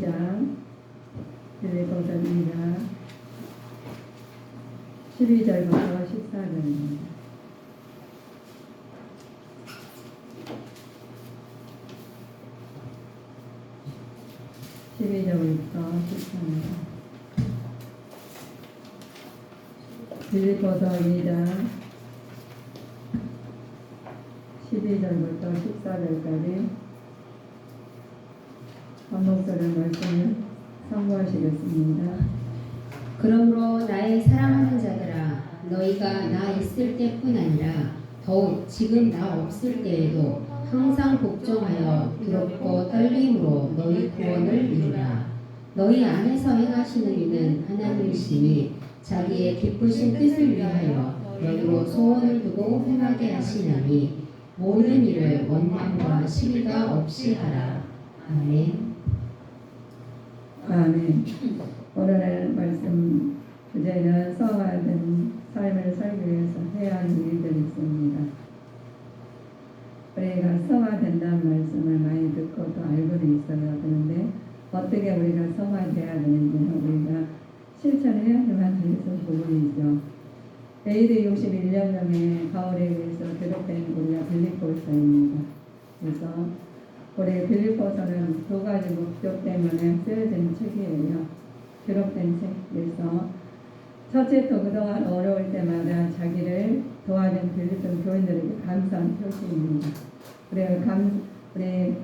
2장 빌립보서 2장 12절부터 14절입니다. 빌립보서 2장 12절부터 14절까지 한 목소리 말씀을 선고하시겠습니다. 그러므로 나의 사랑하는 자들아, 너희가 나 있을 때뿐 아니라 더욱 지금 나 없을 때에도 항상 복종하여 두렵고 떨림으로 너희 구원을 이루라. 너희 안에서 행하시는 이는 하나님이시니 자기의 기쁘신 뜻을 위하여 너희로 소원을 두고 행하게 하시나니 모든 일을 원망과 시비가 없이 하라. 아멘. 아멘. 오늘의 말씀 주제는 성화된 삶을 살기 위해서 해야 하는 일들이 있습니다. 우리가 성화된다는 말씀을 많이 듣고 또 알고는 있어야 되는데 어떻게 우리가 성화돼야 되는지는 우리가 실천해야지만 되는 부분이죠. AD 61년경에 바울에 의해서 기록된 우리가 빌립보서입니다. 그래서 우리 빌립보서는 두 가지 목적 때문에 쓰여진 책이에요. 기록된 책. 그래서 첫째, 또 그동안 어려울 때마다 자기를 도와준 빌립보 교인들에게 감사한 표시입니다. 우리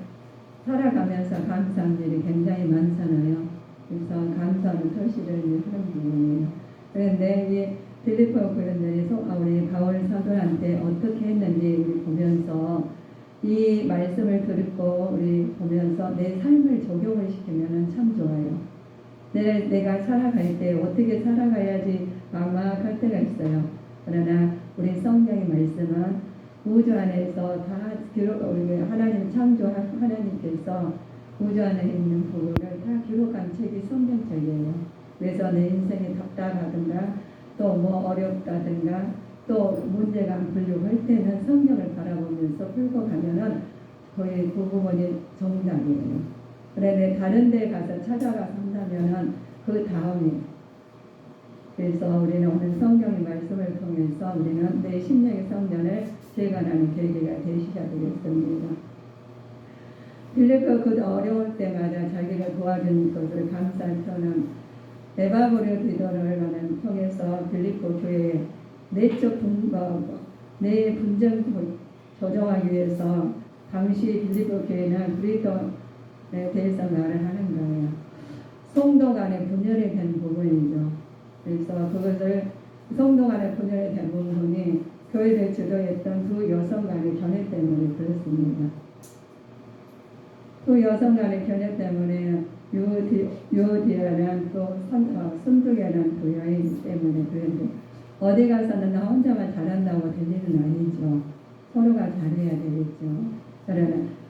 살아가면서 감사한 일이 굉장히 많잖아요. 그래서 감사하는 표시를 하는 부분이에요. 그런데 이 빌립보 교인들이 우리 바울 사도한테 어떻게 했는지 우리 보면서 이 말씀을 듣고 우리 보면서 내 삶을 적용을 시키면 참 좋아요. 내가 살아갈 때 어떻게 살아가야지 막막할 때가 있어요. 그러나 우리 성경의 말씀은 우주 안에서 다 하나님 창조한 하나님께서 우주 안에 있는 부분을 다 기록한 책이 성경책이에요. 그래서 내 인생이 답답하든가 또 뭐 어렵다든가 또 문제가 풀려고 할 때는 성경을 바라보면서 풀고 가면은 거의 그 부분이 정답이에요. 그런데 다른 데 가서 찾아가서 한다면은 그 다음이. 그래서 우리는 오늘 성경의 말씀을 통해서 우리는 내 심령의 성전을 재건하는 계기가 되셔야 되겠습니다. 빌립보 그 어려울 때마다 자기를 도와준 것을 감사하는 에바브르 기도를 통해서 빌립보 교회에 내적 내 분쟁 조정하기 위해서 당시 빌립보 교회는 그리스도에 대해서 말을 하는 거예요. 성도 간의 분열이 된 부분이죠. 그래서 그것을 성도 간의 분열이 된 부분이 교회를 주도했던 두 여성 간의 견해 때문에 그렇습니다. 그 여성 간의 견해 때문에 유디아라는 또 순두개라는 두 여인 때문에 그런데 어디 가서는 나 혼자만 잘한다고 될 일은 아니죠. 서로가 잘해야 되겠죠.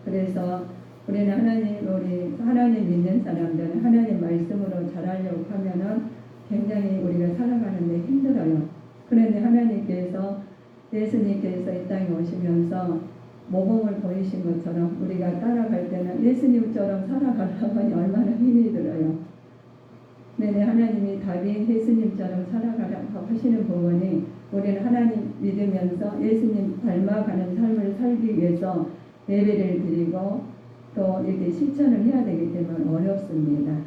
그래서 우리 하나님 믿는 사람들은 하나님 말씀으로 잘하려고 하면은 굉장히 우리가 살아가는데 힘들어요. 그런데 하나님께서 예수님께서 이 땅에 오시면서 모범을 보이신 것처럼 우리가 따라갈 때는 예수님처럼 살아가려면 얼마나 힘이 들어요. 네, 하나님이 답이 예수님처럼 살아가라고 하시는 부분이 우리는 하나님 믿으면서 예수님 닮아가는 삶을 살기 위해서 예배를 드리고 또 이렇게 실천을 해야 되기 때문에 어렵습니다.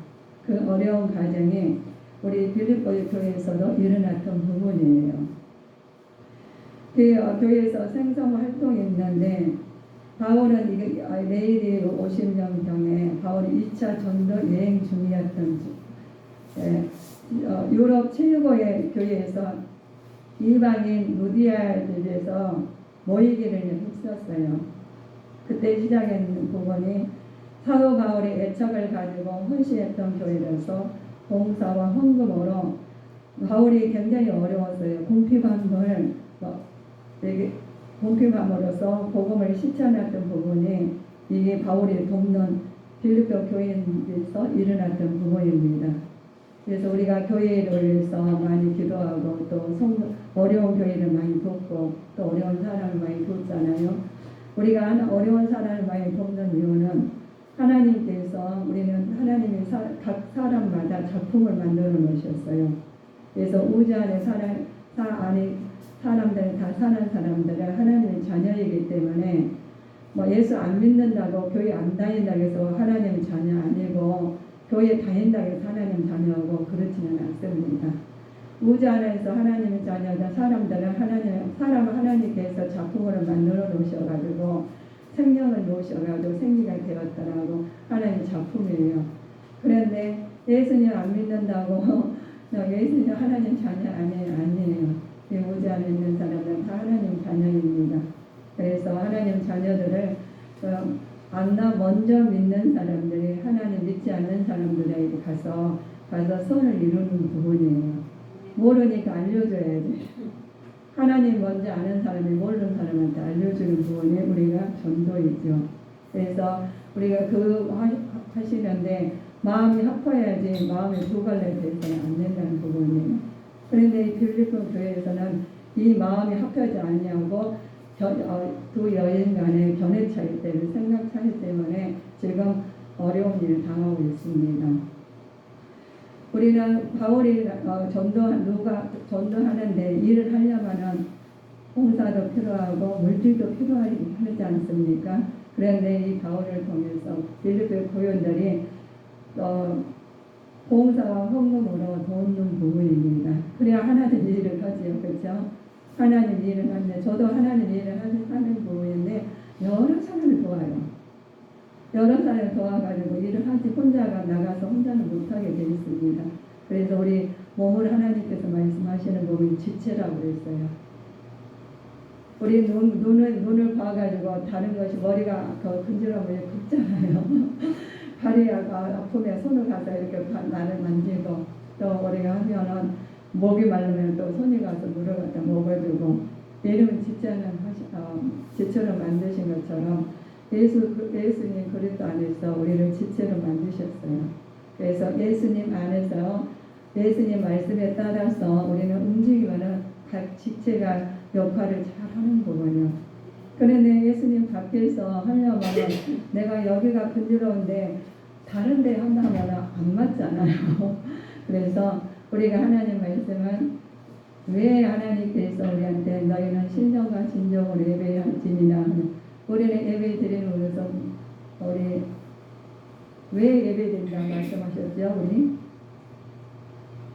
그 어려운 과정이 우리 빌립보 교회에서도 일어났던 부분이에요. 그 교회에서 생성 활동이 있는데 바울은 내일이 50년경에 바울이 2차 전도 여행 중이었던 유럽 최고의 교회에서 이방인 루디아들에서 모이기를 했었어요. 그때 시작한 부분이 사도 바울의 애착을 가지고 헌신했던 교회라서 봉사와 헌금으로 바울이 굉장히 어려웠어요. 공피함으로써 복음을 실천했던 부분이 이게 바울이 돕는 빌립보 교회에서 일어났던 부분입니다. 그래서 우리가 교회를 위해서 많이 기도하고 또 어려운 교회를 많이 돕고 또 어려운 사람을 많이 돕잖아요. 우리가 어려운 사람을 많이 돕는 이유는 하나님께서 우리는 하나님이 각 사람마다 작품을 만들어 놓으셨어요. 그래서 우주 안에 사람들 다 사는 사람들은 하나님의 자녀이기 때문에 뭐 예수 안 믿는다고 교회 안 다닌다고 해서 하나님 자녀 아니고 교회 다닌다고 해서 하나님 자녀고 그렇지는 않습니다. 우주 안에서 하나님의 자녀다 사람들은 사람을 하나님께서 작품으로 만들어 놓으셔가지고 생명을 놓으셔가지고 생기가 되었더라고 하나님의 작품이에요. 그런데 예수님 안 믿는다고 예수님 하나님 자녀 아니에요. 이 우주 안에 있는 사람은 다 하나님 자녀입니다. 그래서 하나님 자녀들을 먼저 믿는 사람들이 하나님 믿지 않는 사람들에게 가서 선을 이루는 부분이에요. 모르니까 알려줘야지. 하나님 먼저 아는 사람이 모르는 사람한테 알려주는 부분이 우리가 전도이죠. 그래서 우리가 하시는데 마음이 합해야지 마음이 두 갈래 돼서는 안 된다는 부분이에요. 그런데 이 빌립보 교회에서는 이 마음이 합하지 않냐고 두 여인 간의 견해 차이 때문에 생각 차이 때문에 지금 어려운 일을 당하고 있습니다. 우리는 바울이 전도하는데 일을 하려면은 봉사도 필요하고 물질도 필요하지 않습니까? 그런데 이 바울을 통해서 빌립보 교인들이 봉사와 헌금으로 돕는 부분입니다. 그래야 하나님 일을 하지요. 그렇죠? 하나님 일을 하는데 저도 하나님 일을 하는 부분인데 여러 사람을 도와요. 여러 사람을 도와가지고 일을 하지 혼자가 나가서 혼자는 못하게 되어 있습니다. 그래서 우리 몸을 하나님께서 말씀하시는 부분이 지체라고 그랬어요. 우리 눈을 봐가지고 다른 것이 머리가 근질러면 긁잖아요. 다리가 아프면 손을 가서 이렇게 나를 만지고 또 우리가 하면은 목이 마르면 또 손이 가서 물을 갖다 먹어주고 이런 지체로 만드신 것처럼 예수님 그리스도 안에서 우리를 지체로 만드셨어요. 그래서 예수님 안에서 예수님 말씀에 따라서 우리는 움직이면은 각 지체가 역할을 잘 하는 부분이요. 그런데 예수님 밖에서 하려면 내가 여기가 근지러운데 다른 데 한다면 안 맞잖아요. 그래서 우리가 하나님 말씀은 왜 하나님께서 우리한테 너희는 신령과 진정으로 예배할지니라 우리는 예배 드리는 것은 우리 왜 예배 드린다고 말씀하셨죠? 우리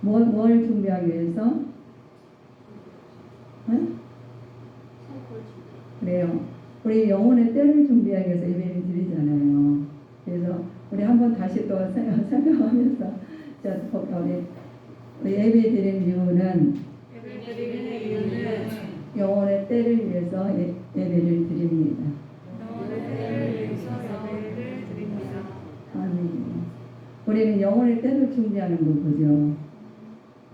뭘 준비하기 위해서? 그래요. 우리 영혼의 때를 준비하기 위해서 예배를 드리잖아요. 그래서 우리 한번 다시 또 생각하면서 우리 예배 드리는 이유는 영혼의 때를 위해서 예배를 드립니다. 아멘. 우리는 영혼의 때를 준비하는 거죠.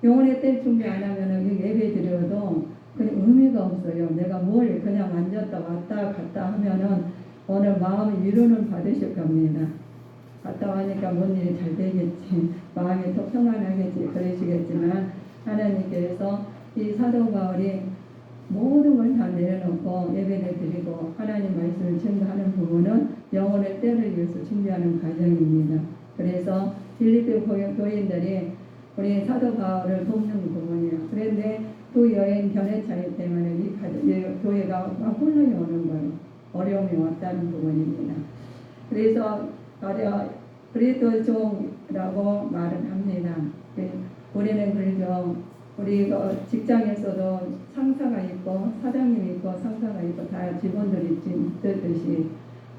영혼의 때를 준비 안 하면 예배 드려도 그냥 의미가 없어요. 내가 뭘 그냥 앉았다 왔다 갔다 하면은 오늘 마음이 위로는 받으실 겁니다. 갔다 와니까 뭔 일이 잘 되겠지. 마음이 더 평안하겠지. 그러시겠지만 하나님께서 이 사도 바울이 모든 걸 다 내려놓고 예배를 드리고 하나님 말씀을 증거하는 부분은 영혼의 때를 위해서 준비하는 과정입니다. 그래서 빌립보 교인들이 우리 사도 바울을 돕는 부분이에요. 그런데 두 여인 견해 차이 때문에 이 교회가 막 혼란이 오는 거예요. 어려움이 왔다는 부분입니다. 그래서 그리스도 종이라고 말을 합니다. 우리는 그래서 우리 직장에서도 상사가 있고 사장님이 있고 상사가 있고 다 직원들이 있듯이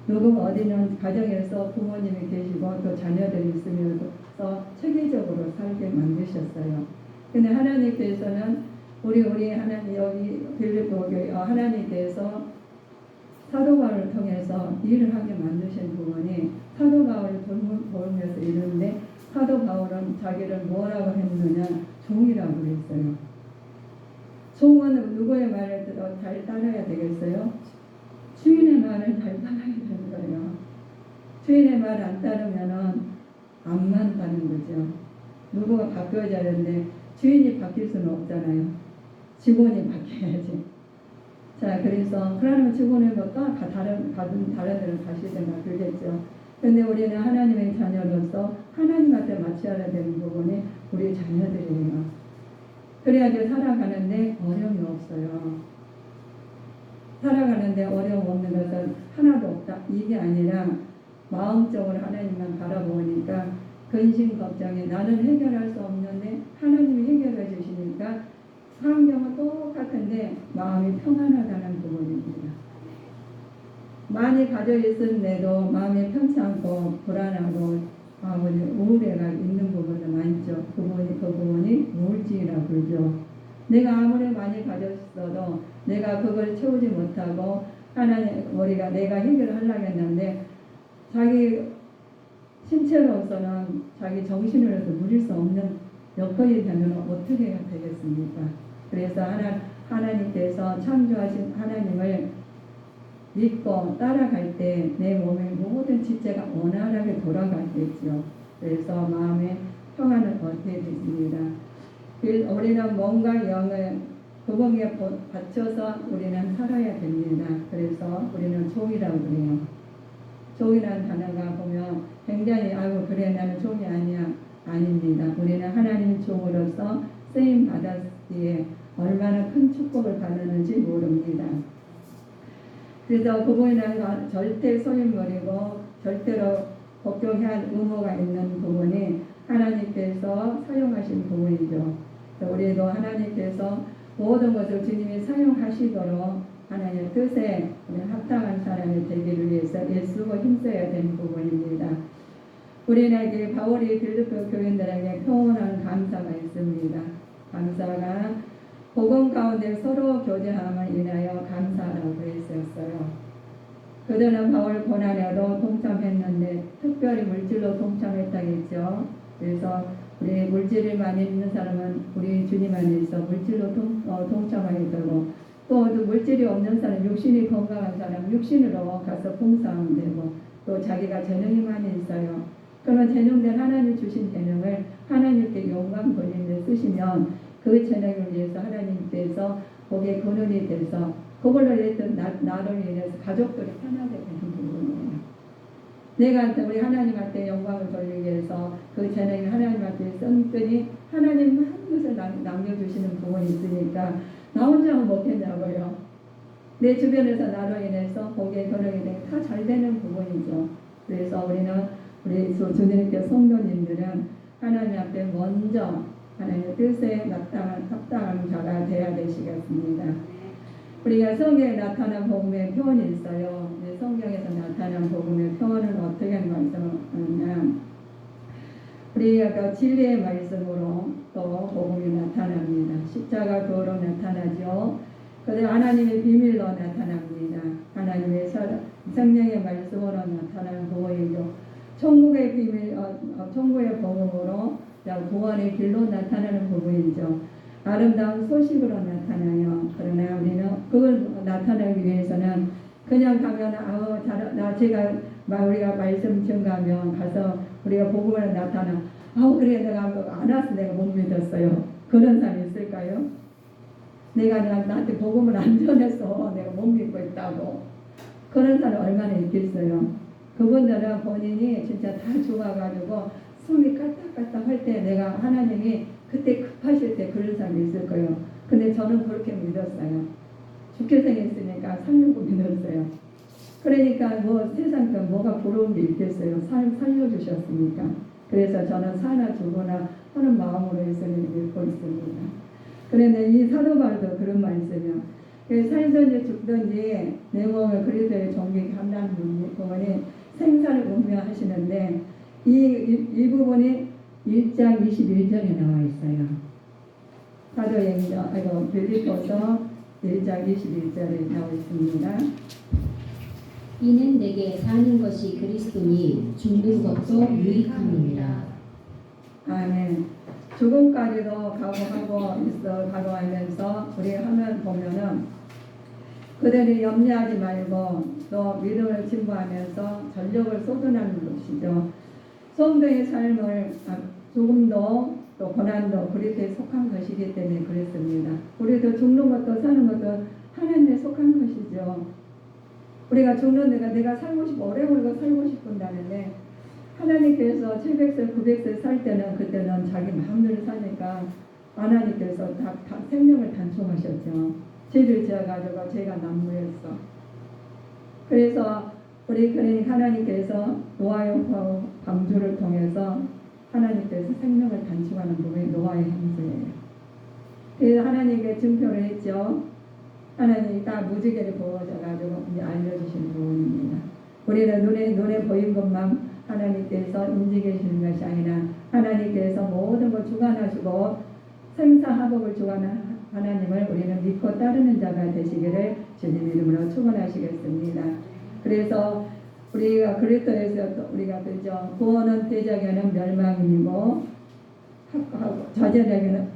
누구 어디는 가정에서 부모님이 계시고 또 자녀들이 있으면서 체계적으로 살게 만드셨어요. 근데 하나님께서는 우리 하나님 여기 빌립보 교회 하나님께서 사도 바울을 통해서 일을 하게 만드신 부분이 사도 바울을 도우면서 이루는데 사도 바울은 자기를 뭐라고 했느냐 종이라고 했어요. 종은 누구의 말을 잘 따라야 되겠어요? 주인의 말을 잘 따라야 되는 거예요. 주인의 말을 안 따르면은 안 맞다는 거죠. 누구가 바뀌어야 되는데 주인이 바뀔 수는 없잖아요. 직원이 바뀌어야지. 자, 그래서 그러면 직원을 다른 데로 가시든가 그러겠죠. 근데 우리는 하나님의 자녀로서 하나님한테 맞춰야 되는 부분이 우리 자녀들이에요. 그래야지 살아가는데 어려움이 없어요. 살아가는데 어려움 없는 것은 하나도 없다. 이게 아니라 마음적으로 하나님만 바라보니까 근심 걱정이 나는 해결할 수 없는데 하나님이 해결해 주시니까 환경은 똑같은데 마음이 평안하다는 부분입니다. 많이 가져 있었는데도 마음이 편치 않고 불안하고 우울해가 있는 부분도 많죠. 그 부분이 우울증이라고 그러죠. 내가 아무리 많이 가졌어도 내가 그걸 채우지 못하고 우리가 내가 해결하려고 했는데 자기 신체로서는 자기 정신으로서 누릴 수 없는 여건이 되면 어떻게 해야 되겠습니까? 그래서 하나님께서 창조하신 하나님을 믿고 따라갈 때 내 몸의 모든 지체가 원활하게 돌아가겠죠. 그래서 마음의 평안을 얻게 되십니다. 우리는 몸과 영을 그분에 바쳐서 우리는 살아야 됩니다. 그래서 우리는 종이라고 그래요. 종이라는 단어가 보면 굉장히 아이고 그래 나는 종이 아니야. 아닙니다. 우리는 하나님 종으로서 쓰임 받았기에 얼마나 큰 축복을 받았는지 모릅니다. 그래서 그분은 절대 소유물이고 절대로 복종해야 할 의무가 있는 부분이 하나님께서 사용하신 부분이죠. 우리도 하나님께서 모든 것을 주님이 사용하시도록 하나님의 뜻에 합당한 사람이 되기를 위해서 애쓰고 힘써야 되는 부분입니다. 우리에게 바울이 빌립보 교인들에게 표현한 감사가 있습니다. 감사가 복음 가운데 서로 교제함을 인하여 감사라고 했었어요. 그들은 바울 고난에도 동참했는데 특별히 물질로 동참했다겠죠. 그래서 우리 물질이 많이 있는 사람은 우리 주님 안에서 물질로 동참하게 되고 또 물질이 없는 사람, 육신이 건강한 사람 육신으로 가서 봉사하면 되고 또 자기가 재능이 많이 있어요. 그러면 재능된 하나님 주신 재능을 하나님께 영광 돌리는 데 쓰시면 그 재능을 위해서 하나님께서 거기에 근원이 돼서 그걸로 했던 나를 인해서 가족들이 편하게 되는 부분이에요. 내가 우리 하나님한테 영광을 돌리기 위해서 그 재능을 하나님한테 썼더니 하나님 한 것을 남겨주시는 부분이 있으니까 나 혼자는 못했냐고요. 내 주변에서 나로 인해서 거기에 근원이 되고 다 잘 되는 부분이죠. 그래서 우리 주님께 성도님들은 하나님 앞에 먼저 하나님의 뜻에 합당한 자가 되어야 되시겠습니다. 우리가 성경에 나타난 복음의 표현이 있어요. 성경에서 나타난 복음의 표현을 어떻게 말씀하냐? 우리가 진리의 말씀으로 또 복음이 나타납니다. 십자가 도로 나타나죠. 그리고 하나님의 비밀로 나타납니다. 하나님의 성령의 말씀으로 나타나는 복음이죠. 천국의 비밀, 천국의 복음으로 구원의 길로 나타나는 부분이죠. 아름다운 소식으로 나타나요. 그러나 우리는 그걸 나타나기 위해서는 그냥 가면 우리가 말씀 전가하면 가서 우리가 복음을 나타나 그래 내가 안 와서 내가 못 믿었어요. 그런 사람이 있을까요? 내가 나한테 복음을 안 전해서 내가 못 믿고 있다고. 그런 사람 얼마나 있겠어요. 그분들은 본인이 진짜 다 죽어가지고 숨이 깔딱깔딱 할 때 내가 하나님이 그때 급하실 때 그런 사람이 있을 거예요. 근데 저는 그렇게 믿었어요. 죽게 생겼으니까 살려고 믿었어요. 그러니까 세상 뭐가 부러운 게 있겠어요. 살려주셨으니까. 그래서 저는 사나 죽거나 하는 마음으로 예수님을 믿고 있습니다. 그런데 이 사도 바울도 그런 말씀이요. 살든지 죽든지 내 몸을 그리스도의 종기에 감당하는 부분이 생사를 운명하시는데 이 부분이 1장 21절에 나와 있어요. 사도행전 빌립보서 1장 21절에 나와 있습니다. 이는 내게 사는 것이 그리스도니 죽는 것도 유익함이니라. 아멘. 죽음까지도 각오하면서 우리 하면 보면은 그들이 염려하지 말고 또 믿음을 진보하면서 전력을 쏟아내는 것이죠. 성도의 삶을 죽음도 또 고난도 그리스도에 속한 것이기 때문에 그랬습니다. 우리도 죽는 것도 사는 것도 하나님에 속한 것이죠. 우리가 죽는 내가 살고 싶어 오래 살고 싶은다는데 하나님께서 700살 900살 살 때는 그때는 자기 마음대로 사니까 하나님께서 다 생명을 단축하셨죠. 죄를 지어가지고 죄가 난무했어. 그래서 그러니까 하나님께서 노아의 방주를 통해서 하나님께서 생명을 단축하는 부분이 노아의 형제예요. 그래서 하나님께 증표를 했죠. 하나님이 다 무지개를 보여줘가지고 이제 알려주시는 부분입니다. 우리는 눈에 보인 것만 하나님께서 움직이시는 것이 아니라 하나님께서 모든 걸 주관하시고 생사화복을 주관하는 하나님을 우리는 믿고 따르는 자가 되시기를 주님 이름으로 축원하시겠습니다. 그래서 우리가 그리스도에서 우리가 그죠. 구원은 대적에는 멸망이고 좌절하지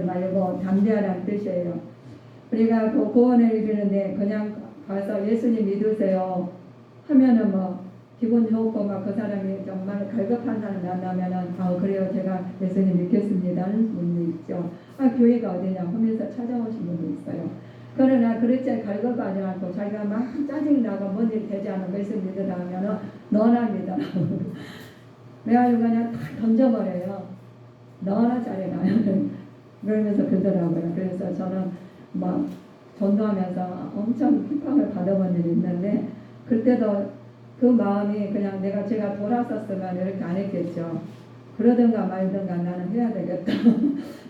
말고 담대하라는 뜻이에요. 우리가 그 구원을 이루는데 그냥 가서 예수님 믿으세요 하면은 뭐 기분 좋고 막 그 사람이 정말 갈급한 사람 만나면은 그래요 제가 예수님 믿겠습니다 하는 분도 있죠. 교회가 어디냐 하면서 찾아오신 분도 있어요. 그러나 그렇지 갈급하지 않고 자기가 막 짜증나고 뭔 일 되지 않은 예수 믿으라 하면은 너나 믿어라 그래가지고 그냥 탁 던져버려요. 너나 잘해라 그러면서 그러더라고요. 그래서 저는 막 전도하면서 엄청 핍박을 받아본 일이 있는데 그때도 그 마음이 그냥 제가 돌았었으면 이렇게 안 했겠죠. 그러든가 말든가 나는 해야 되겠다.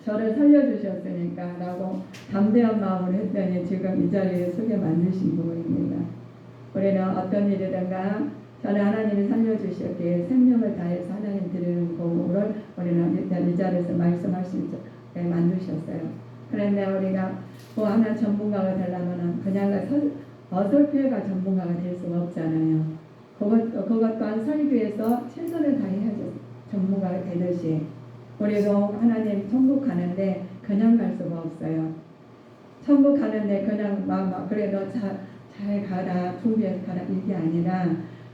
저를 살려주셨으니까 라고 담대한 마음을 했더니 지금 이 자리에 서게 만드신 부분입니다. 우리는 어떤 일이든가 저는 하나님이 살려주셨기에 생명을 다해서 하나님 드리는 거를 우리는 이 자리에서 말씀하시죠. 만드셨어요. 그런데 우리가 뭐 하나 전문가가 되려면 그냥 어설프게가 전문가가 될 수가 없잖아요. 그것 또한 살기 위해서 최선을 다해야죠. 전문가가 되듯이 우리도 하나님 천국 가는데 그냥 갈 수가 없어요. 천국 가는데 그냥 그래 너 잘 가라 준비해서 가라 이게 아니라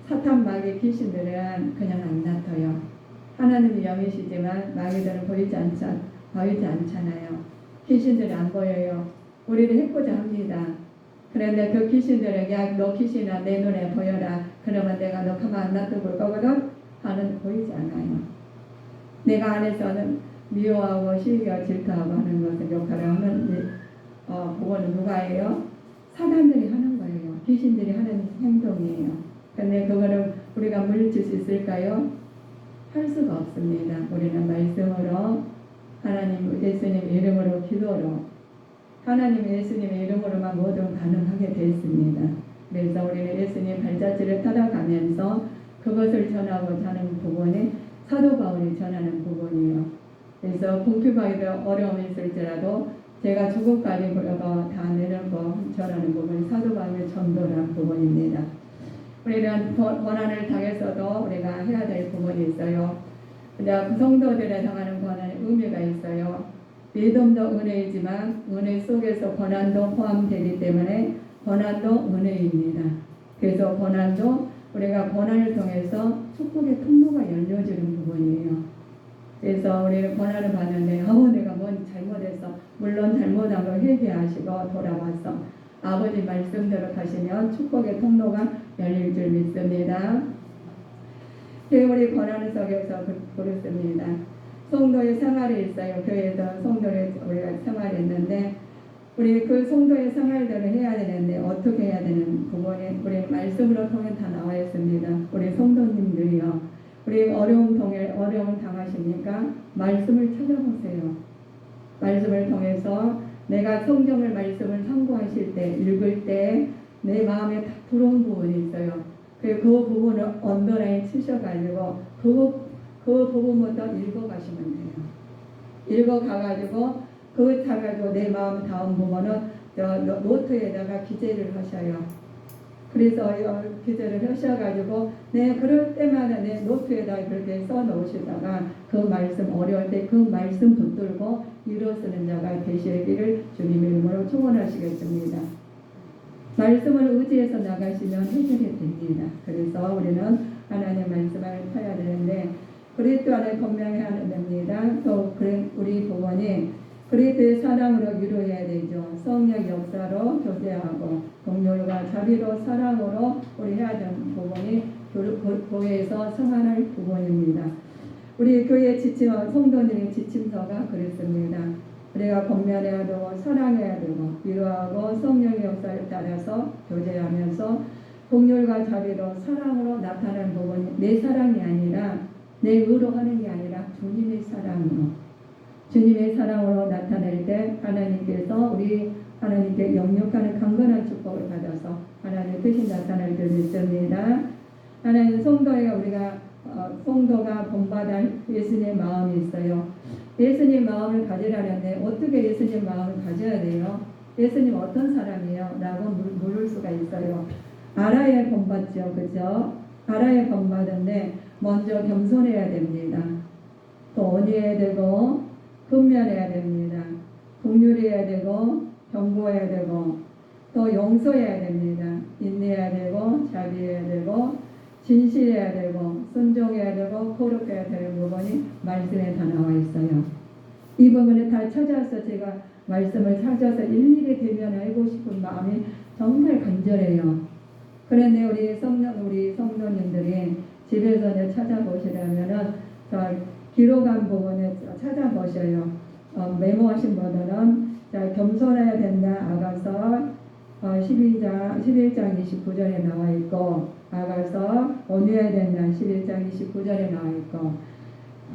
사탄 마귀 귀신들은 그냥 안 나타요. 하나님이 영이시지만 마귀들은 보이지 않잖아요. 귀신들이 안 보여요. 우리를 해코자 합니다. 그런데 그 귀신들은 야 너 귀신아 내 눈에 보여라. 그러면 내가 너 가만 안 놔둘 거거든 하는 보이지 않아요. 내가 안에서는 미워하고 시기와 질투하고 하는 것을 역할을 하는 그거는 누가 해요? 사단들이 하는 거예요. 귀신들이 하는 행동이에요. 근데 그거를 우리가 물리칠 수 있을까요? 할 수가 없습니다. 우리는 말씀으로 하나님 예수님 이름으로 기도로 하나님 예수님의 이름으로만 모든 가능하게 되었습니다. 그래서 우리는 예수님 발자취를 따라가면서 그것을 전하고자 하는 부분이 사도 바울이 전하는 부분이에요. 그래서 궁핍하기도 어려움이 있을지라도 제가 죽음까지 다 내놓고 전하는 부분이 사도 바울의 전도라는 부분입니다. 우리는 고난을 당해서도 우리가 해야 될 부분이 있어요. 근데 성도들에 당하는 고난의 의미가 있어요. 믿음도 은혜이지만 은혜 속에서 고난도 포함되기 때문에 고난도 은혜입니다. 그래서 고난도 우리가 고난을 통해서 축복의 통로가 열려지는 부분이에요. 그래서 우리는 고난을 받는데 내가 뭔 잘못했어. 물론 잘못한 걸 회개하시고 돌아와서 아버지 말씀대로 가시면 축복의 통로가 열릴 줄 믿습니다. 우리 고난 속에서 그렇습니다. 성도의 생활이 있어요. 교회에서 성도를 우리가 생활했는데 우리 그 성도의 생활들을 해야 되는데 어떻게 해야 되는 부분이 우리 말씀으로 통해 다 나와 있습니다. 우리 성도님들이요. 우리 어려움을 당하십니까? 말씀을 찾아보세요. 말씀을 통해서 내가 성경을 말씀을 참고하실 때 읽을 때 내 마음에 딱 들어온 부분이 있어요. 그 부분을 언더라인 치셔가지고 그 부분부터 읽어가시면 돼요. 읽어가가지고 그 타가지고 내 마음 다음 부분은 노트에다가 기재를 하셔요. 그래서 기재를 하셔가지고 그럴 때마다 내 노트에다 그렇게 써놓으시다가 그 말씀 어려울 때 그 말씀 붙들고 일어서는 자가 되시기를 주님 이름으로 축원하시겠습니다. 말씀을 의지해서 나가시면 해결이 됩니다. 그래서 우리는 하나님 말씀을 타야 되는데 그리스도 안에 분명히 하는 됩니다. 또 우리 부분이 그리스도의 사랑으로 위로해야 되죠. 성령 역사로 교제하고 동료와 자비로 사랑으로 우리 해야 되는 부분이 교회에서 성안할 부분입니다. 우리 교회 지침 성도들의 지침서가 그랬습니다. 우리가 권면해야 되고 사랑해야 되고 위로하고 성령의 역사를 따라서 교제하면서 동률과 자비로 사랑으로 나타나는 부분이 내 사랑이 아니라 내 의로 하는 게 아니라 주님의 사랑으로 나타낼 때 하나님께서 우리 하나님께 영육하는 강건한 축복을 받아서 하나님의 뜻이 나타날 줄 믿습니다. 하나님 성도가 본받을 예수님의 마음이 있어요. 예수님 마음을 가지라는데 어떻게 예수님 마음을 가져야 돼요? 예수님 어떤 사람이에요? 라고 물을 수가 있어요. 알아야 본받죠. 그죠? 알아야 본받는데 먼저 겸손해야 됩니다. 또 온유해야 되고 근면해야 됩니다. 긍휼해야 되고 경고해야 되고 또 용서해야 됩니다. 인내해야 되고 자비해야 되고 진실해야 되고 순종해야 되고 거룩해야 되는 부분이 말씀에 다 나와 있어요. 이 부분을 다 찾아서 제가 말씀을 찾아서 일일이 대면하고 싶은 마음이 정말 간절해요. 그런데 우리 성도님들이 집에서 찾아보시려면은 기록한 부분을 찾아보셔요. 메모하신 분들은 겸손해야 된다. 아가서 11장 29절에 나와 있고 아가서 온유해야 된다. 11장 29절에 나와 있고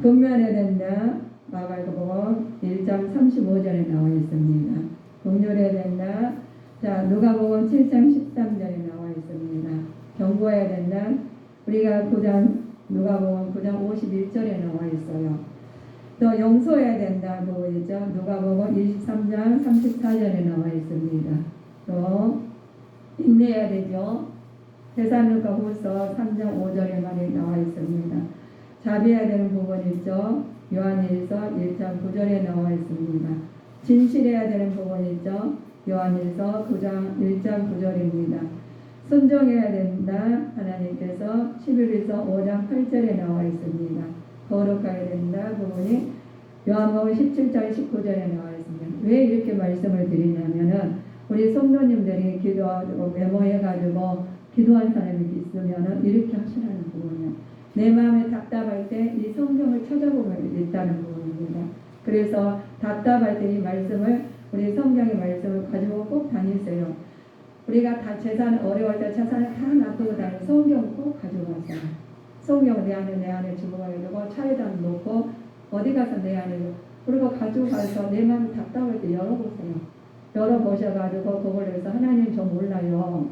근면해야 된다. 마가복음 1장 35절에 나와 있습니다. 긍휼해야 된다. 누가복음 7장 13절에 나와 있습니다. 경고해야 된다. 우리가 누가복음 9장 51절에 나와 있어요. 또 용서해야 된다 부분이죠. 누가복음 23장 34절에 나와 있습니다. 또 인내해야 되죠. 데살로니가후서 3장 5절에 많이 나와 있습니다. 자비해야 되는 부분이 있죠. 요한일서 1장 9절에 나와 있습니다. 진실해야 되는 부분이 있죠. 요한일서 9장 1장 9절입니다. 순종해야 된다. 하나님께서 11일서 5장 8절에 나와 있습니다. 거룩해야 된다. 부분이 요한복음 17장 19절에 나와 있습니다. 왜 이렇게 말씀을 드리냐면은 우리 성도님들이 기도하고 메모해가지고 기도한 사람이 있으면은 이렇게 하시라는 부분이에요. 내 마음에 답답할 때 이 성경을 찾아보면 있다는 부분입니다. 그래서 답답할 때 이 말씀을 우리 성경의 말씀을 가지고 꼭 다니세요. 우리가 다 재산 어려울 때 재산을 다 놔두고 다니는 성경 꼭 가져가세요. 성경 내 안에 주고가지고 차에다 놓고 어디 가서 내 안에 그리고 가지고 가서 내 마음이 답답할 때 열어보세요. 열어보셔가지고 그걸 해서 하나님 저 몰라요.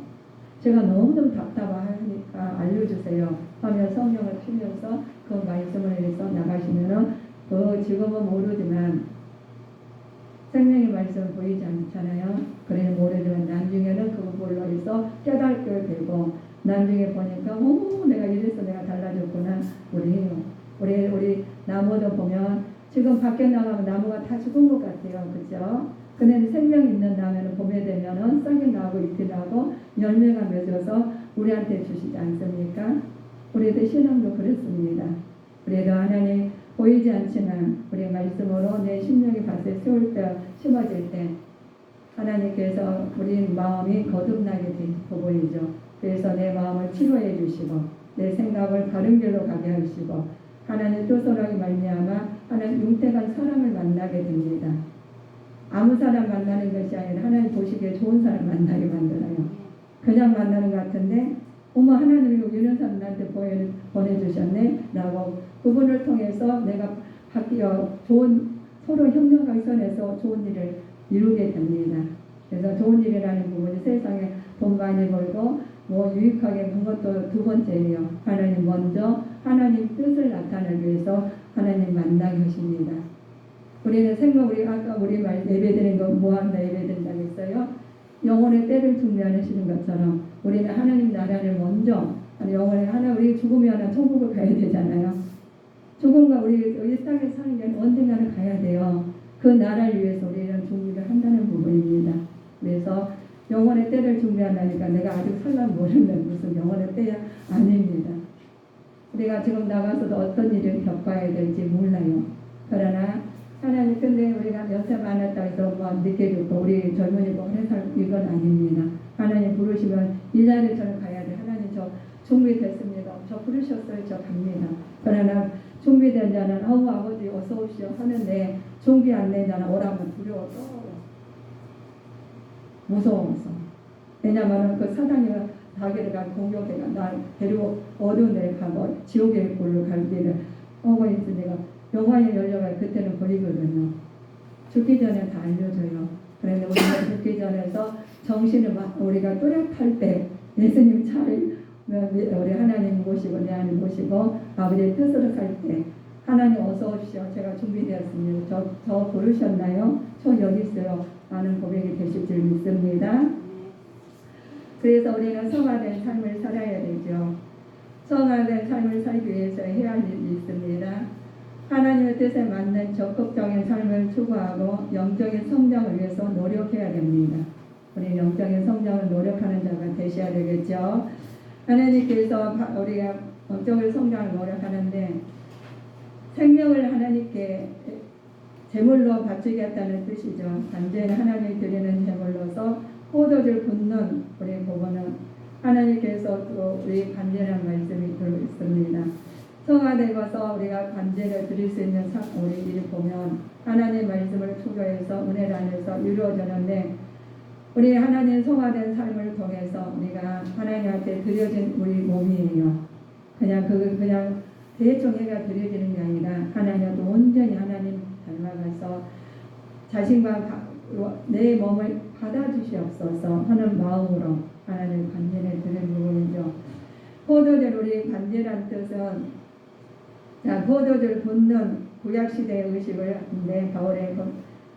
제가 너무너무 답답하니까 알려주세요. 하며 성경을 피면서 그 말씀을 해서 나가시면은 지금은 모르지만 생명의 말씀 보이지 않잖아요. 그래 모르지만 나중에는 그걸로 해서 깨닫게 되고 나중에 보니까 내가 이래서 내가 달라졌구나. 우리 나무도 보면 지금 밖에 나가면 나무가 다 죽은 것 같아요. 그죠? 근데 생명 있는 나무는 봄에 되면은 싹이 나고 잎이 나고 열매가 맺어서 우리한테 주시지 않습니까? 우리도 신앙도 그렇습니다. 우리도 하나님 보이지 않지만 우리 말씀으로 내 심령이 밭에 심어질 때 하나님께서 우리 마음이 거듭나게 보이죠. 그래서 내 마음을 치료해 주시고 내 생각을 다른 길로 가게 하시고 하나님 뜻으로 말미암아 하나님 융택한 사람을 만나게 됩니다. 아무 사람 만나는 것이 아니라 하나님 보시기에 좋은 사람 만나게 만들어요. 그냥 만나는 것 같은데 하나님이 이런 사람 나한테 보내주셨네 라고 그분을 통해서 내가 좋은 서로 협력하기 선에서 좋은 일을 이루게 됩니다. 그래서 좋은 일이라는 부분이 세상에 돈 많이 벌고 유익하게 본 것도 두 번째예요. 하나님 먼저 하나님 뜻을 나타내기 위해서 하나님 만나게 하십니다. 우리는 우리 아까 우리 예배드린 거 뭐한다 예배드린다고 했어요. 영혼의 때를 준비하시는 것처럼 우리는 하나님 나라를 먼저 영혼의 우리 죽으면 천국을 가야 되잖아요. 죽음과 우리 이 땅에 사는 게 언젠가는 가야 돼요. 그 나라를 위해서 우리는 준비를 한다는 부분입니다. 그래서 영혼의 때를 준비한다니까 내가 아직 살람 모르는 무슨 영혼의 때야 아닙니다. 우리가 지금 나가서도 어떤 일을 겪어야 될지 몰라요. 그러나 하나님 근데 우리가 연세 많은 느껴졌고 우리 젊은이고 해서 이건 아닙니다. 하나님 부르시면 이 자리에 저는 가야 돼. 하나님 저 준비됐습니다. 저 부르셨어요. 저 갑니다. 그러나 준비된 자는 아버지 어서 오시오 하는데 준비 안 된 자는 오라면 두려워 떨어요. 무서워서. 왜냐하면 그 사단이 자기를 공격해가 나 데리고 어두운 데를 가고 지옥의 굴로 갈 길을 오고 있으니까 영화에 열려가 그때는 보이거든요. 죽기 전에 다 알려줘요. 그런데 우리가 죽기 전에서 정신을 우리가 또렷할 때 예수님 잘 우리 하나님 모시고 내 안에 모시고 아버지의 뜻으로 살 때 하나님 어서 오십시오. 제가 준비되었습니다. 저 부르셨나요? 저 여기 있어요. 라는 고백이 되실 줄 믿습니다. 그래서 우리는 성화된 삶을 살아야 되죠. 성화된 삶을 살기 위해서 해야 할 일이 있습니다. 하나님의 뜻에 맞는 적극적인 삶을 추구하고 영적인 성장을 위해서 노력해야 됩니다. 우리 영적인 성장을 노력하는 자가 되셔야 되겠죠. 하나님께서 우리가 영적인 성장을 노력하는데 생명을 하나님께 제물로 바치겠다는 뜻이죠. 단죄는 하나님이 드리는 제물로서 포도주를 붓는 우리 부분은 하나님께서 또 우리 간절한 말씀이 들어있습니다. 성화되고서 우리가 관제를 드릴 수 있는 우리 일을 보면 하나님 말씀을 추구해서 은혜 안에서 이루어지는데 우리 하나님 성화된 삶을 통해서 우리가 하나님한테 드려진 우리 몸이에요. 그냥 대충 해가 드려지는 게 아니라 하나님한테 온전히 하나님 닮아가서 자신과 내 몸을 받아주시옵소서 하는 마음으로 하나님 관제를 드리는 부분이죠. 포도주 우리 관제란 뜻은 포도주를 붓는 구약시대의 의식을 근데 바울의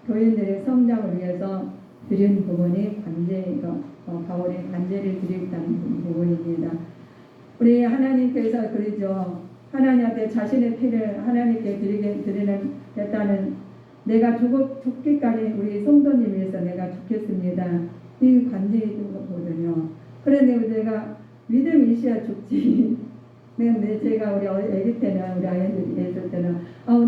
교인들의 성장을 위해서 드린 부분이 관제이고 바울의 관제를 드리겠다는 부분입니다. 우리 하나님께서 그러죠. 하나님한테 자신의 피를 하나님께 드리겠다는 내가 죽기까지 우리 성도님 위해서 내가 죽겠습니다. 이 관제인 거거든요. 그런데 내가 믿음이 있어야 죽지. 제가 우리 아기 때는 우리 아이들이 있을 때는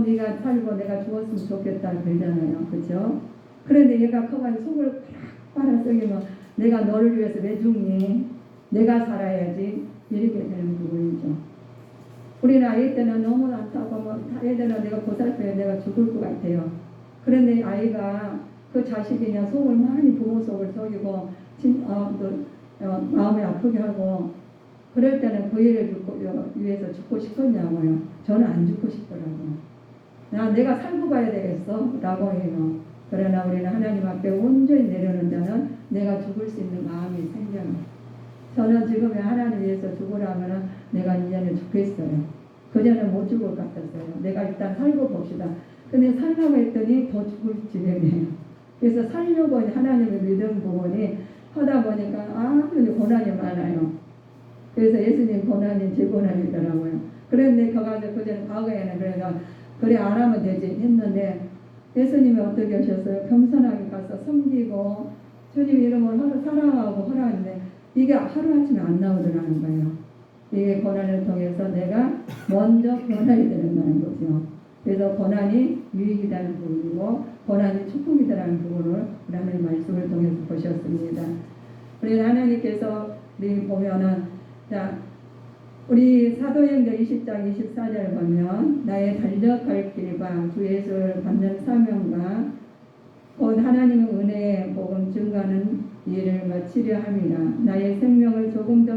네가 살고 내가 죽었으면 좋겠다 그러잖아요. 그렇죠? 그런데 얘가 커가지고 속을 빨아 썩이면 내가 너를 위해서 왜 죽니? 내가 살아야지. 이렇게 되는 부분이죠. 우리는 아이 때는 너무 안타고 애들은 내가 보살펴야 내가 죽을 것 같아요. 그런데 아이가 그 자식이냐 속을 많이 부모 속을 속이고 마음을 아프게 하고 그럴 때는 그 일을 위해서 죽고 싶었냐고요. 저는 안 죽고 싶더라고요. 내가 살고 가야 되겠어 라고 해요. 그러나 우리는 하나님 앞에 온전히 내려놓는 자는 내가 죽을 수 있는 마음이 생겨요. 저는 지금 하나님 위해서 죽으라면 내가 이제는 죽겠어요. 그전에는 못 죽을 것 같았어요. 내가 일단 살고 봅시다. 근데 살라고 했더니 더 죽을 지경이에요. 그래서 살려고 하나님을 믿은 부분이 하다 보니까 아주 고난이 많아요. 그래서 예수님 고난이 제 고난이더라고요. 그런데 그전에 과거에는 그래 안 하면 되지 했는데 예수님이 어떻게 하셨어요? 겸손하게 가서 섬기고 주님 이름을 사랑하고 하라는데 이게 하루아침에 안 나오더라는 거예요. 이게 고난을 통해서 내가 먼저 변화이 되는다는 거죠. 그래서 고난이 유익이라는 부분이고 고난이 축복이라는 부분을 하나님의 말씀을 통해서 보셨습니다. 우리 하나님께서 우리 보면은 우리 사도행전 20장 24절 보면 나의 달려갈 길과 주 예수를 받는 사명과 곧 하나님의 은혜의 복음 증가하는 일을 마치려 함이라. 나의 생명을 조금 더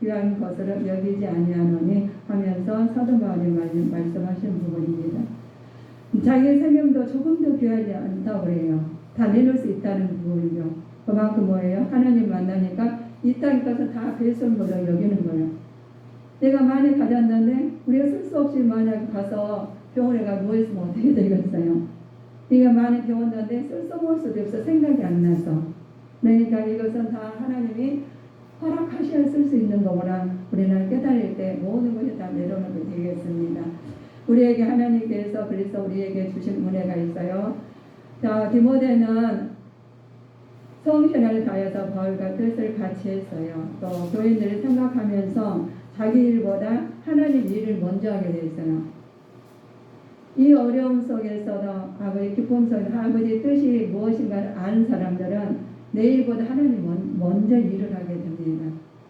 귀한 것으로 여기지 아니하노니 하면서 사도 바울이 말씀하신 부분입니다. 자기의 생명도 조금 더 귀하지 않다고 그래요. 다 내놓을 수 있다는 부분이죠. 그만큼 뭐예요? 하나님 만나니까 이 땅 것은 다 배설물로 여기는 거예요. 내가 많이 가졌는데 우리가 쓸 수 없이 만약 가서 병원에 가 누워있으면 어떻게 되겠어요? 네가 많이 배웠는데 쓸모없을 수도 없어. 생각이 안 나서. 그러니까 이것은 다 하나님이 허락하셔야 쓸 수 있는 거구나. 우리는 깨달을 때 모든 것이 다 내려놓게 되겠습니다. 우리에게 하나님께서 그래서 우리에게 주신 은혜가 있어요. 디모데는 성신을 다해서 바울과 뜻을 같이 했어요. 또 교인들을 생각하면서 자기 일보다 하나님 일을 먼저 하게 됐어요. 이 어려움 속에서도 아버지 기쁨 속에서 아버지 뜻이 무엇인가를 아는 사람들은 내일보다 하나님 먼저 일을 하게 됩니다.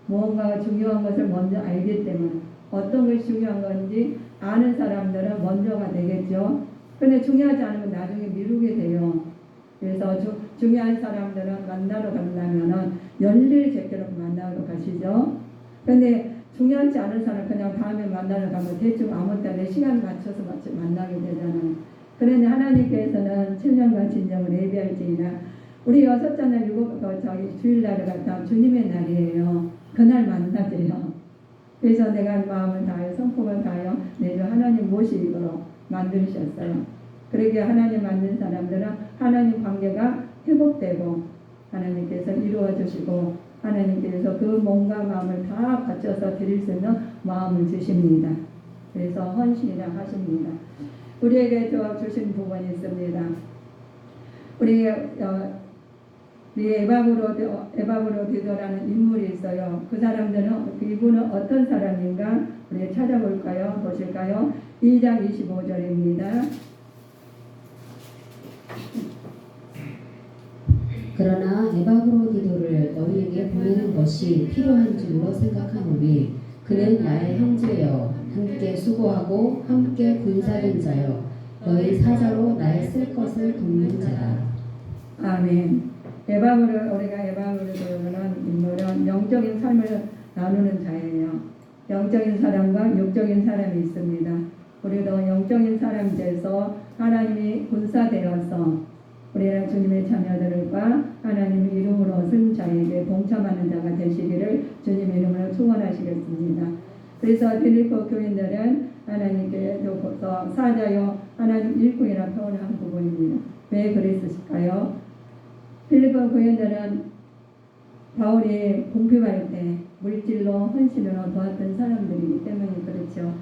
무언가 중요한 것을 먼저 알기 때문에 어떤 것이 중요한 건지 아는 사람들은 먼저가 되겠죠. 그런데 중요하지 않으면 나중에 미루게 돼요. 그래서 중요한 사람들은 만나러 가려면은 열일을 제대로 만나러 가시죠. 그런데 중요하지 않은 사람 그냥 다음에 만나러 가면 대충 아무 때나 시간 맞춰서 만나게 되잖아요. 그런데 하나님께서는 7년간 진정을 예비할지니라 우리 여섯째 날 주일날을 갖다 주님의 날이에요. 그날 만나세요. 그래서 내가 마음을 다하여 성품을 다하여 내주 하나님 모시도록 만드셨어요. 그렇게 하나님 만든 사람들은 하나님 관계가 회복되고 하나님께서 이루어 주시고 하나님께서 그 몸과 마음을 다 바쳐서 드릴 수 있는 마음을 주십니다. 그래서 헌신이라 하십니다. 우리에게 주신 부분이 있습니다. 우리 에바브로디도라는 인물이 있어요. 그 사람들은 이분은 어떤 사람인가 우리 찾아볼까요? 보실까요? 2장 25절입니다. 그러나 에바브로디도를 너희에게 보내는 것이 필요한 줄로 생각하노니 그는 나의 형제여 함께 수고하고 함께 군사된 자여 너희 사자로 나의 쓸 것을 돕는 자라. 아멘. 우리가 에바브로디도라는 인물은 영적인 삶을 나누는 자예요. 영적인 사람과 육적인 사람이 있습니다. 우리도 영적인 사람 돼서 하나님이 군사되어서 우리는 주님의 자녀들과 하나님의 이름으로 쓴 자에게 동참하는 자가 되시기를 주님의 이름으로 축원하시겠습니다. 그래서 빌립보 교인들은 하나님께서 사자요 하나님 일꾼이라 표현한 부분입니다. 왜 그랬을까요? 빌립보 교인들은 바울이 공핍할 때 물질로 헌신으로 도왔던 사람들이기 때문에 그렇죠.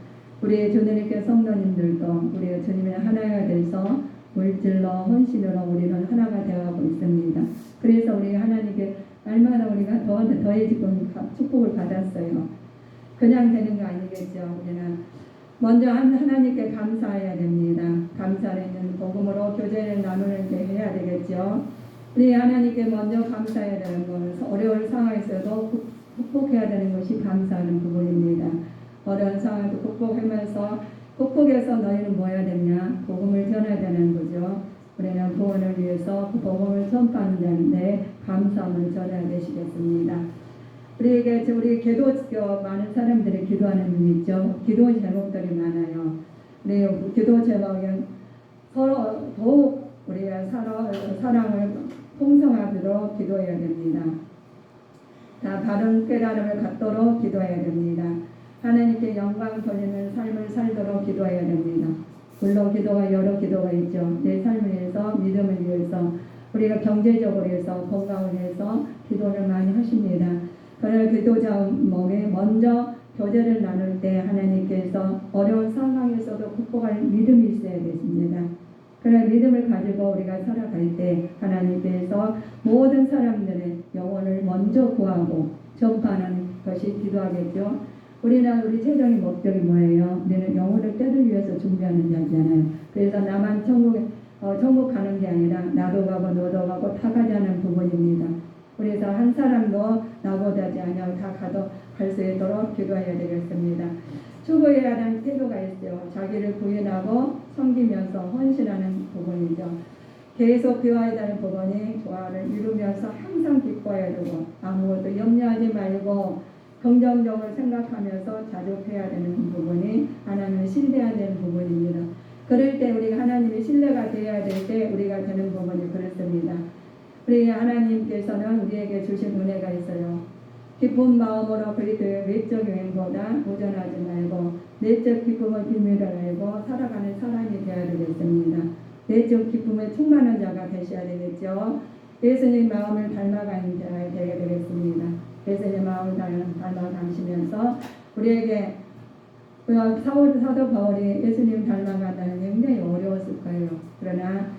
우리 주님께 성도님들도 우리가 주님의 하나가 돼서 물질로 헌신으로 우리는 하나가 되어가고 있습니다. 그래서 우리 하나님께 날마다 우리가 더해지고 축복을 받았어요. 그냥 되는 거 아니겠죠. 우리는 먼저 하나님께 감사해야 됩니다. 감사는 복음으로 교제를 나누는 게 해야 되겠죠. 우리 하나님께 먼저 감사해야 되는 것은 어려운 상황에서도 극복해야 되는 것이 감사하는 부분입니다. 어려운 상황도 극복해서 너희는 뭐 해야 되냐? 복음을 전해야 되는 거죠. 우리는 구원을 위해서 그 복음을 전파하는 자인데 감사함을 전해야 되시겠습니다. 우리 기도 많은 사람들이 기도하는 분 있죠. 기도 제목들이 많아요. 우리 기도 제목은 서로 더욱 우리가 사랑을 풍성하도록 기도해야 됩니다. 다 바른 깨달음을 갖도록 기도해야 됩니다. 하나님께 영광 돌리는 삶을 살도록 기도해야 됩니다. 물론 기도가 여러 기도가 있죠. 내 삶을 위해서, 믿음을 위해서, 우리가 경제적으로 해서, 건강을 위해서 기도를 많이 하십니다. 그러나 기도 제목에 먼저 교제를 나눌 때 하나님께서 어려운 상황에서도 극복할 믿음이 있어야 되십니다. 그런 믿음을 가지고 우리가 살아갈 때 하나님께서 모든 사람들의 영혼을 먼저 구하고 전파하는 것이 기도하겠죠. 우리 최종의 목적이 뭐예요? 우리는 영혼을 때를 위해서 준비하는 자잖아요. 그래서 나만 천국 가는 게 아니라 나도 가고 너도 가고 다 가자는 부분입니다. 그래서 한 사람도 나보다지 아니하고 다 갈 수 있도록 기도해야 되겠습니다. 추구해야 하는 태도가 있어요. 자기를 부인하고 섬기면서 헌신하는 부분이죠. 계속 배워야 되는 부분이 조화를 이루면서 항상 기뻐해야 되고 아무것도 염려하지 말고 긍정적으로 생각하면서 자족해야 되는 부분이 하나님을 신뢰해야 되는 부분입니다. 그럴 때 우리가 하나님의 신뢰가 되어야 될 때 우리가 되는 부분이 그렇습니다. 우리 하나님께서는 우리에게 주신 은혜가 있어요. 기쁜 마음으로 그리스도의 외적 여행보다 도전하지 말고 내적 기쁨의 비밀을 알고 살아가는 사람이 되어야 되겠습니다. 내적 기쁨에 충만한 자가 되셔야 되겠죠. 예수님 마음을 닮아가는 자가 되어야 되겠습니다. 예수님 마음을 닮아가시면서 우리에게 사도 바울이 예수님 닮아간다는 게 굉장히 어려웠을 거예요. 그러나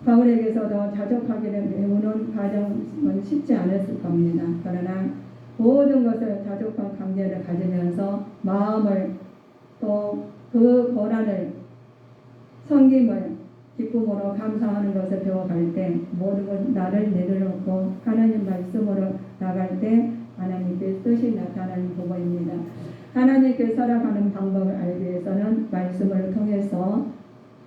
바울에게서도 자족하기를 배우는 과정은 쉽지 않았을 겁니다. 그러나 모든 것을 자족한 관계를 가지면서 마음을 또 그 고난을 섬김을 기쁨으로 감사하는 것을 배워갈 때 모든 것 나를 내려놓고 하나님 말씀으로 나갈 때 하나님께 뜻이 나타나는 부분입니다. 하나님께 살아가는 방법을 알기 위해서는 말씀을 통해서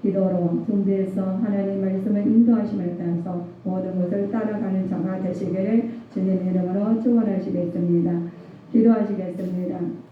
기도로 준비해서 하나님 말씀을 인도하심을 따라서 모든 것을 따라가는 자가 되시기를 주님의 이름으로 축원하시겠습니다. 기도하시겠습니다.